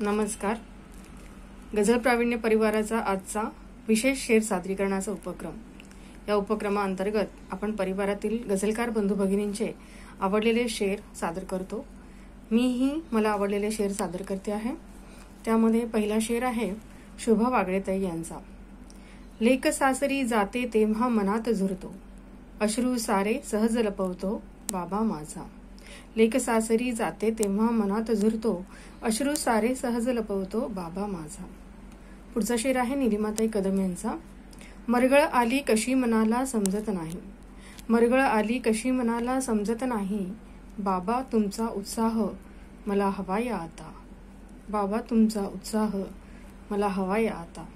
नमस्कार. गझल प्रावीण्य परिवाराचा आजचा विशेष शेर सादरीकरणाचा उपक्रम. या उपक्रमाअंतर्गत आपण परिवारातील गझलकार बंधू भगिनींचे आवडलेले शेर सादर करतो. मीही मला आवडलेले शेर सादर करते आहे. त्यामध्ये पहिला शेर आहे शुभा वागळेताई यांचा. लेक सासरी जाते तेव्हा मनात झुरतो, अश्रू सारे सहज लपवतो बाबा माझा. लेक सासरी जाते तेव्हा मनात झुरतो, अश्रू सारे सहज लपवतो बाबा माझा. पुढचा शेर आहे निलिमाताई कदम यांचा. मरगळ आली कशी मनाला समजत नाही, मरगळ आली कशी मनाला समजत नाही, बाबा तुमचा उत्साह मला हवाया आता, बाबा तुमचा उत्साह मला हवाया आता.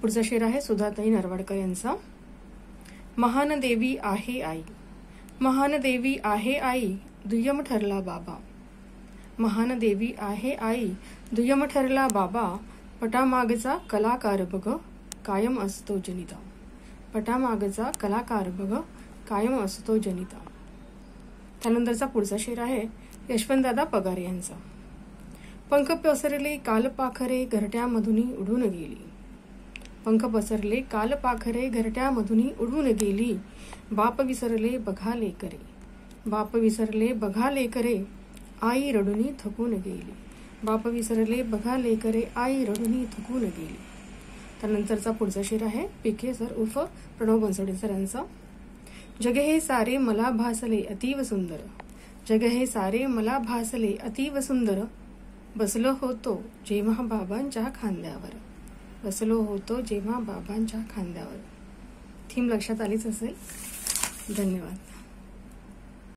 पुढचा शेर आहे सुधाताई नरवाडकर यांचा. महान देवी आहे आई, महान देवी आहे आई, दुय्यम ठरला बाबा. महान देवी आहे आई, दुय्यम ठरला बाबा, पटामागचा कलाकार बघ कायम असतो जनिता. पटामागचा कलाकार बघ कायम असतो जनिता. त्यानंतरचा पुढचा शेर आहे यशवंतदादा पगार यांचा. पंख पसरले काल पाखरे घरट्यामधून उडून गेली, पंख पसरले काल पाखरे घरट्यामधून उडून गेली, बाप विसरले बघा लेकरे, बाप विसरले बघा लेकरे, आई रडुनी थकून गेली, बाप विसरले बघा लेकरे, आई रडुनी थकून गेली. त्यानंतरचा पुढचा शेर आहे पिके सर उर्फ प्रणव बनसोडे सर यांचा. जग हे सारे मला भासले अतीव सुंदर, जग हे सारे मला भासले अतीव सुंदर, बसलो होतो जेव्हा बाबांच्या खांद्यावर, बसलो होतो जेव्हा बाबांच्या खांद्यावर. थीम लक्षात आलीच असेल. धन्यवाद.